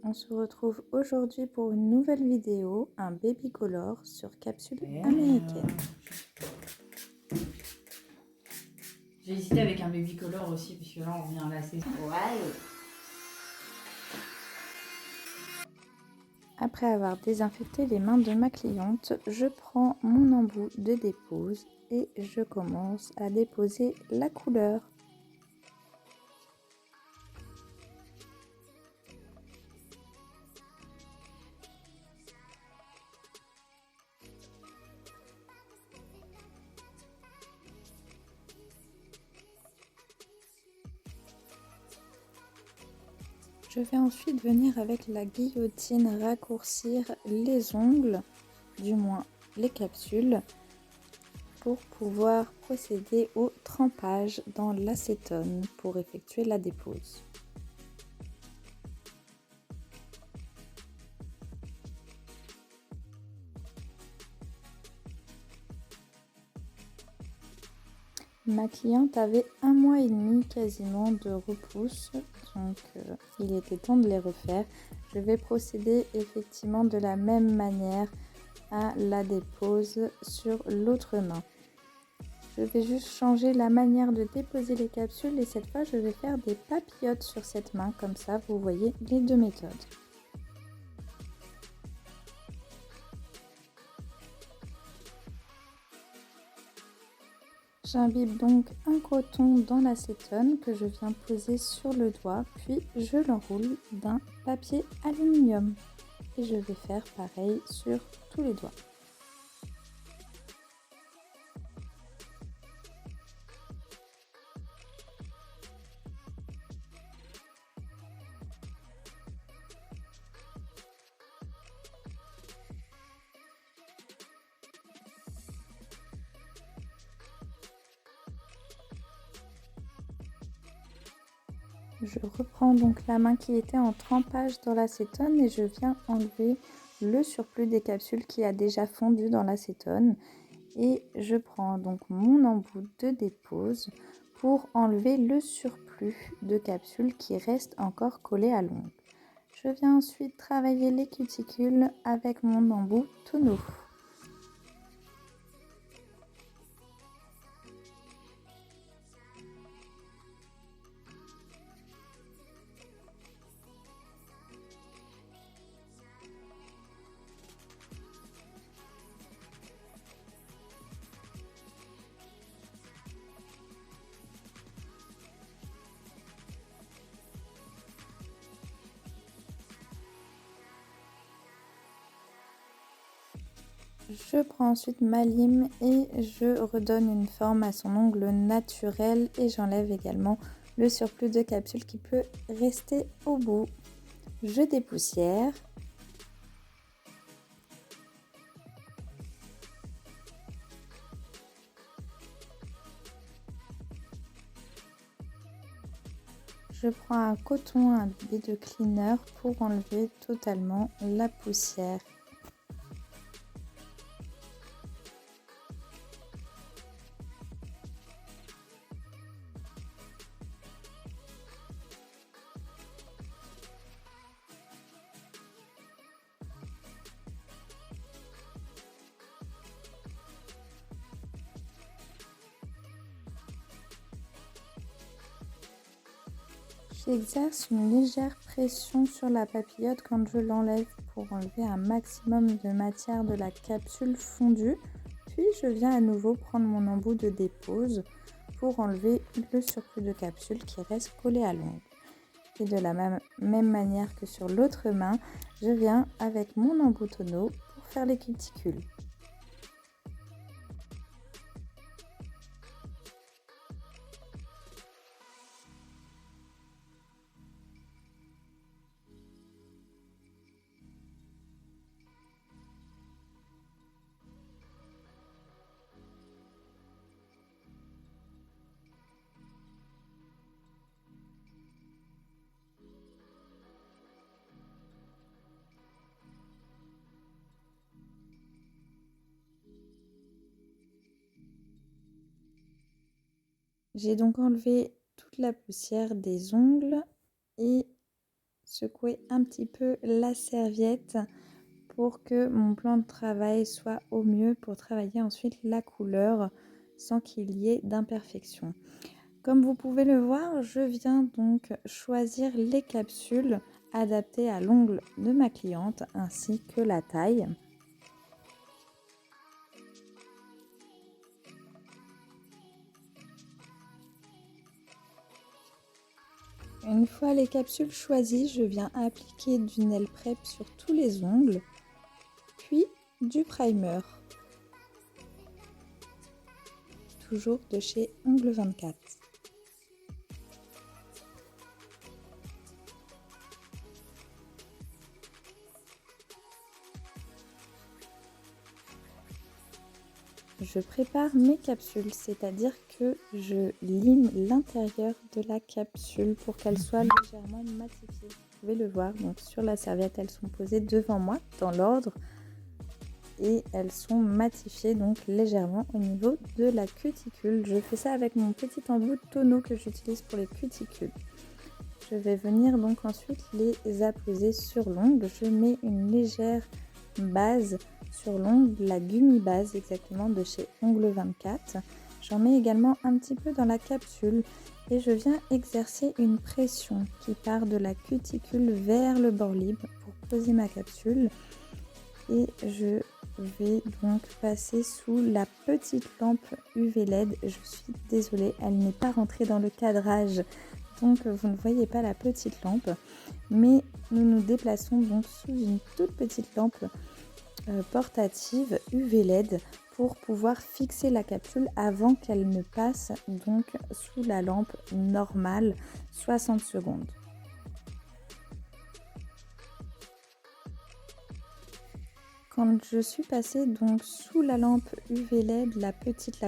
On se retrouve aujourd'hui pour une nouvelle vidéo, un baby color sur capsule américaine. J'ai hésité avec un baby color aussi, puisque là on revient à la saison. Ouais. Après avoir désinfecté les mains de ma cliente, je prends mon embout de dépose et je commence à déposer la couleur. Je vais ensuite venir avec la guillotine raccourcir les ongles, du moins les capsules, pour pouvoir procéder au trempage dans l'acétone pour effectuer la dépose. Ma cliente avait 1 mois et demi quasiment de repousse, donc il était temps de les refaire. Je vais procéder effectivement de la même manière à la dépose sur l'autre main. Je vais juste changer la manière de déposer les capsules et cette fois je vais faire des papillotes sur cette main, comme ça vous voyez les deux méthodes. J'imbibe donc un coton dans l'acétone que je viens poser sur le doigt, puis je l'enroule d'un papier aluminium. Et je vais faire pareil sur tous les doigts. Je reprends donc la main qui était en trempage dans l'acétone et je viens enlever le surplus des capsules qui a déjà fondu dans l'acétone. Et je prends donc mon embout de dépose pour enlever le surplus de capsules qui reste encore collé à l'ongle. Je viens ensuite travailler les cuticules avec mon embout tonneau. Je prends ensuite ma lime et je redonne une forme à son ongle naturel et j'enlève également le surplus de capsules qui peut rester au bout. Je dépoussière. Je prends un coton imbibé de cleaner pour enlever totalement la poussière. J'exerce une légère pression sur la papillote quand je l'enlève pour enlever un maximum de matière de la capsule fondue. Puis je viens à nouveau prendre mon embout de dépose pour enlever le surplus de capsule qui reste collé à l'ongle. Et de la même manière que sur l'autre main, je viens avec mon embout tonneau pour faire les cuticules. J'ai donc enlevé toute la poussière des ongles et secouer un petit peu la serviette pour que mon plan de travail soit au mieux pour travailler ensuite la couleur sans qu'il y ait d'imperfection. Comme vous pouvez le voir, je viens donc choisir les capsules adaptées à l'ongle de ma cliente ainsi que la taille. Une fois les capsules choisies, je viens appliquer du nail prep sur tous les ongles, puis du primer, toujours de chez Ongle 24. Je prépare mes capsules, c'est-à-dire que je lime l'intérieur de la capsule pour qu'elle soit légèrement matifiée. Vous pouvez le voir, donc sur la serviette, elles sont posées devant moi dans l'ordre et elles sont matifiées donc légèrement au niveau de la cuticule. Je fais ça avec mon petit embout de tonneau que j'utilise pour les cuticules. Je vais venir donc ensuite les apposer sur l'ongle. Je mets une légère base sur l'ongle, la Gummy Base exactement de chez Ongle 24. J'en mets également un petit peu dans la capsule et je viens exercer une pression qui part de la cuticule vers le bord libre pour poser ma capsule. Et je vais donc passer sous la petite lampe UV LED. Je suis désolée, elle n'est pas rentrée dans le cadrage, donc vous ne voyez pas la petite lampe, mais nous nous déplaçons donc sous une toute petite lampe portative UV LED pour pouvoir fixer la capsule avant qu'elle ne passe donc sous la lampe normale 60 secondes. Quand je suis passée donc sous la lampe UV LED, la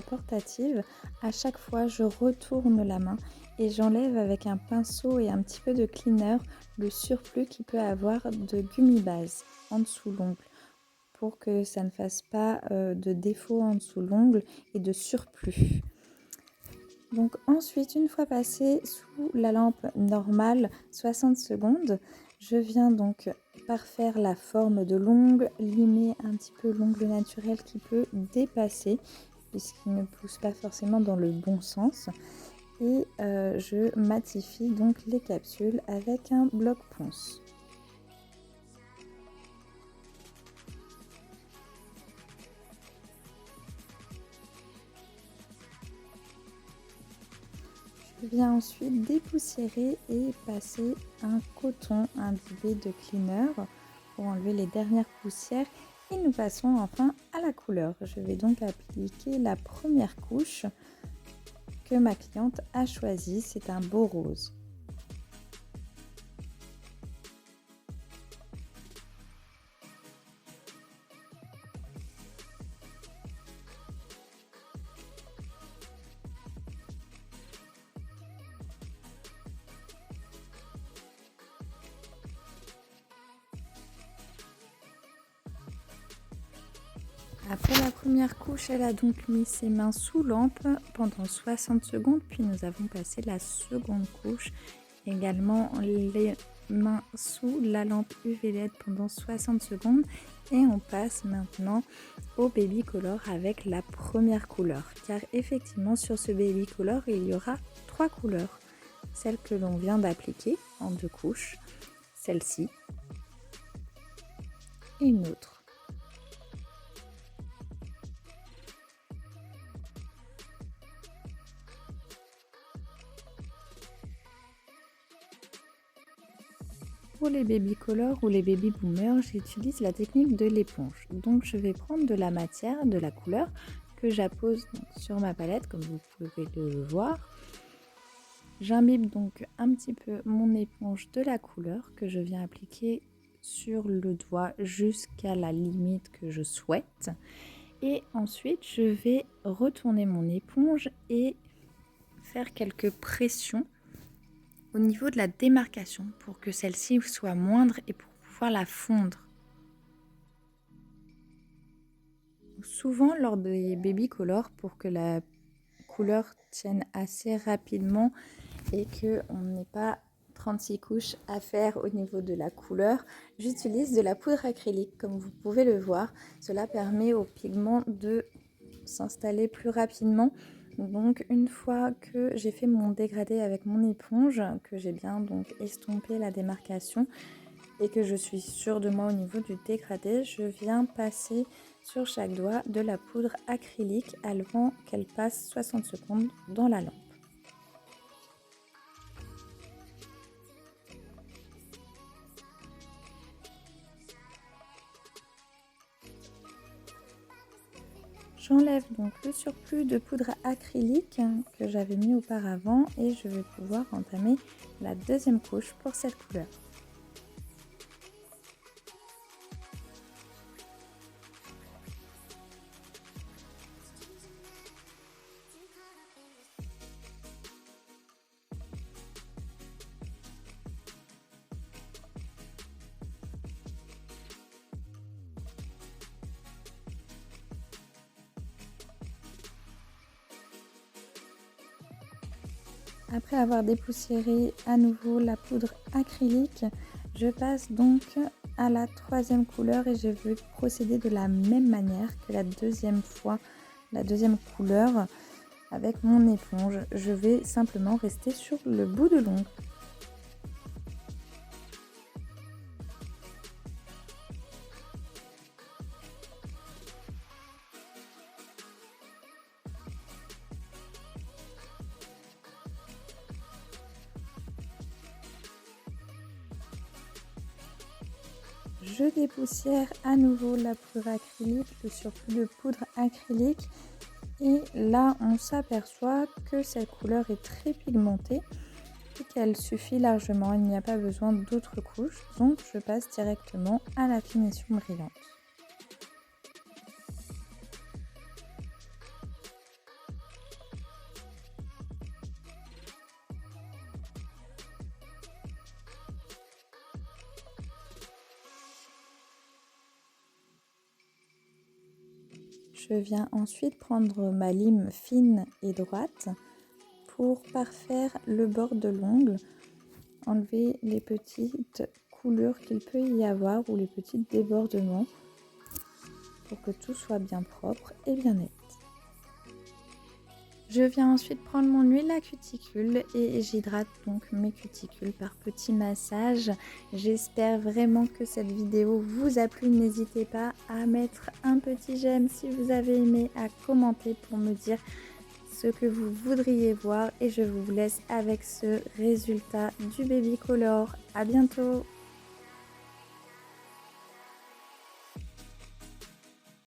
portative, à chaque fois je retourne la main et j'enlève avec un pinceau et un petit peu de cleaner le surplus qu'il peut avoir de Gummy Base en dessous l'ongle pour que ça ne fasse pas de défaut en dessous l'ongle et de surplus. Donc ensuite, une fois passé sous la lampe normale 60 secondes, je viens donc parfaire la forme de l'ongle, limer un petit peu l'ongle naturel qui peut dépasser puisqu'il ne pousse pas forcément dans le bon sens. Et je matifie donc les capsules avec un bloc ponce. Je viens ensuite dépoussiérer et passer un coton imbibé de cleaner pour enlever les dernières poussières et nous passons enfin à la couleur. Je vais donc appliquer la première couche que ma cliente a choisie, c'est un beau rose. Après la première couche, elle a donc mis ses mains sous lampe pendant 60 secondes, puis nous avons passé la seconde couche, également les mains sous la lampe UV LED pendant 60 secondes et on passe maintenant au baby color avec la première couleur, car effectivement sur ce baby color il y aura 3 couleurs, celle que l'on vient d'appliquer en 2 couches, celle-ci et une autre. Pour les baby color ou les baby boomers, j'utilise la technique de l'éponge. Donc je vais prendre de la matière, de la couleur que j'appose sur ma palette comme vous pouvez le voir. J'imbibe donc un petit peu mon éponge de la couleur que je viens appliquer sur le doigt jusqu'à la limite que je souhaite. Et ensuite je vais retourner mon éponge et faire quelques pressions au niveau de la démarcation pour que celle-ci soit moindre et pour pouvoir la fondre. Souvent lors des baby color, pour que la couleur tienne assez rapidement et qu'on n'ait pas 36 couches à faire au niveau de la couleur. J'utilise de la poudre acrylique comme vous pouvez le voir. Cela permet au pigment de s'installer plus rapidement. Donc une fois que j'ai fait mon dégradé avec mon éponge, que j'ai bien donc estompé la démarcation et que je suis sûre de moi au niveau du dégradé, je viens passer sur chaque doigt de la poudre acrylique avant qu'elle passe 60 secondes dans la lampe. J'enlève donc le surplus de poudre acrylique que j'avais mis auparavant et je vais pouvoir entamer la deuxième couche pour cette couleur. Après avoir dépoussiéré à nouveau la poudre acrylique, je passe donc à la troisième couleur et je vais procéder de la même manière que la deuxième fois, la deuxième couleur avec mon éponge. Je vais simplement rester sur le bout de l'ongle. Je dépoussière à nouveau la poudre acrylique, le surplus de poudre acrylique. Et là, on s'aperçoit que cette couleur est très pigmentée et qu'elle suffit largement. Il n'y a pas besoin d'autres couches. Donc, je passe directement à la finition brillante. Je viens ensuite prendre ma lime fine et droite pour parfaire le bord de l'ongle, enlever les petites coulures qu'il peut y avoir ou les petits débordements pour que tout soit bien propre et bien net. Je viens ensuite prendre mon huile à cuticule et j'hydrate donc mes cuticules par petits massages. J'espère vraiment que cette vidéo vous a plu. N'hésitez pas à mettre un petit j'aime si vous avez aimé, à commenter pour me dire ce que vous voudriez voir et je vous laisse avec ce résultat du Baby Color. À bientôt!